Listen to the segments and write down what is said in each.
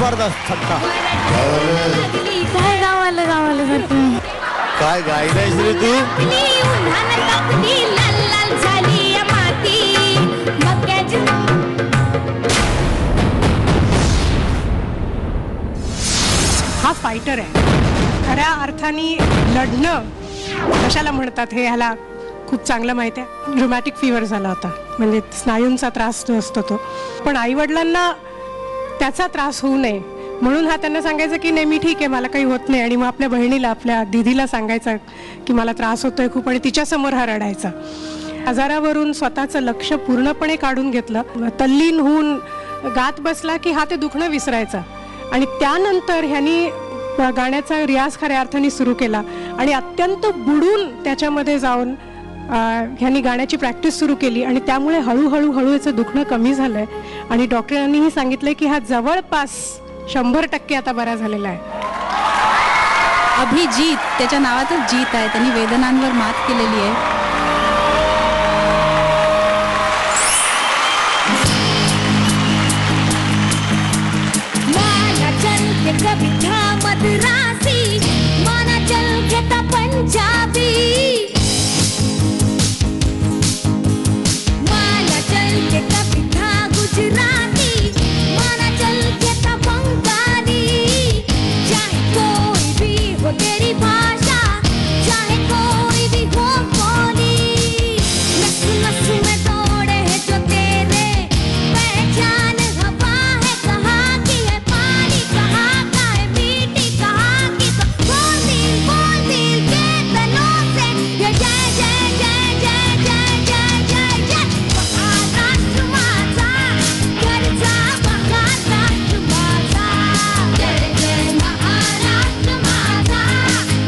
जबरदस्त छक्का. काय गावाला गावाला जातो. काय गायलायस रे तू. हा फायटर आहे. खऱ्या अर्थाने लढणं कशाला म्हणतात हे ह्याला खूप चांगलं माहिती आहे. रुमॅटिक फीवर झाला होता, म्हणजे स्नायूंचा त्रास जो असतो तो. पण आईवडिलांना त्याचा त्रास होऊ नये म्हणून हा त्यांना सांगायचं की नाही मी ठीक आहे, मला काही होत नाही. आणि मग आपल्या बहिणीला, आपल्या दीदीला सांगायचं की मला त्रास होतोय खूप, आणि तिच्यासमोर हा रडायचा. आजारावरून स्वतःचं लक्ष पूर्णपणे काढून घेतलं. तल्लीन होऊन गात बसला की हा ते दुखणं विसरायचा. आणि त्यानंतर ह्यांनी गाण्याचा रियाज खऱ्या अर्थाने सुरू केला आणि अत्यंत बुडून त्याच्यामध्ये जाऊन ह्यांनी गाण्याची प्रॅक्टिस सुरू केली. आणि त्यामुळे हळूहळू याचं दुखणं कमी झालंय. आणि डॉक्टरांनीही सांगितलंय की हा जवळपास 100% आता बरा झालेला आहे. अभिजीत, त्याच्या नावातच जीत आहे. त्यांनी वेदनांवर मात केलेली आहे. कभी था मदरासी, माना चल के था पंजाबी, माना चल के कभी था गुजराती, माना चल के था बंगाली. चाहे कोई भी हो तेरी भाषा, चाहे कोई भी हो बोली, नस नस में दौड़े है जो तेरे पहचान. हवा है कहाँ की है, पानी कहाँ का है, मीठी कहाँ की. बोल दिल के तनों से ये जय जय जय जय जय जय जय जय. महाराष्ट्र माझा घरचा, महाराष्ट्र माझा. जय जय महाराष्ट्र माझा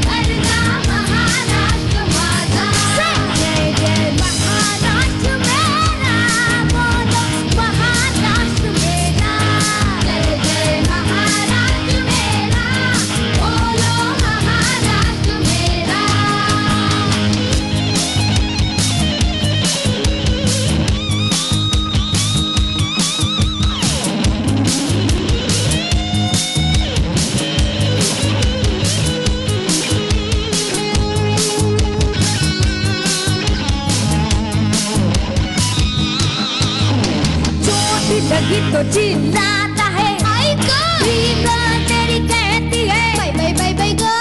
घरचा, महाराष्ट्र माझा. जय जय महाराष्ट्र मेरा, बोलो महाराष्ट्र मेरा. जय जय महाराष्ट्र मेरा, बोलो महाराष्ट्र मेरा. चोट लगी तो चिल्लाता है, भीम तेरी कहती है बाय बाय बाय गो.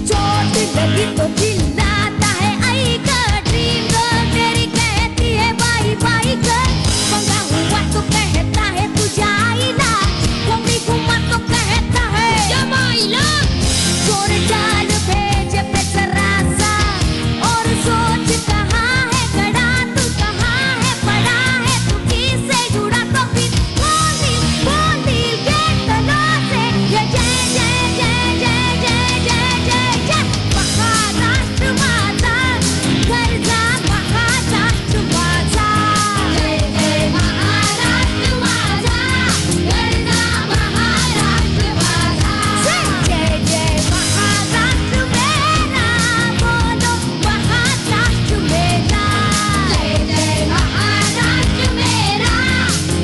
चोट लगी तो चिल्लाता है आई ग, ड्रीम गर्ल तेरी कहती है बाय बाय ग. पंगा हुआ तो कहता है तुझा आईला, घूमी घुमा तो कहता है जमाईला. चोर जाल भेजे पे जरासा, और सोच कहाँ है खड़ा तू, कहाँ है पड़ा है तू, किससे जुड़ा तो फिर बोल दिल के तनों से ये जय जय जय जय जय जय जय जय. महाराष्ट्र माझा घरचा, महाराष्ट्र माझा. जय जय महाराष्ट्र माझा घरचा, महाराष्ट्र माझा. जय जय महाराष्ट्र मेरा, बोलो महाराष्ट्र मेरा. जय जय महाराष्ट्र मेरा,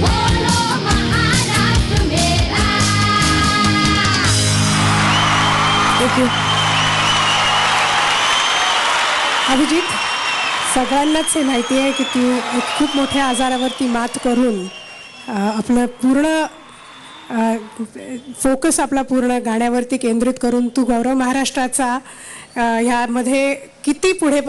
बोलो महाराष्ट्र मेरा. थँक्यू. अभिजित, सगळ्यांनाच हे माहिती आहे की तू एक खूप मोठ्या आजारावरती मात करून आपलं पूर्ण फोकस आपला पूर्ण गाण्यावरती केंद्रित करून तू गौरव महाराष्ट्राचा ह्यामध्ये किती पुढे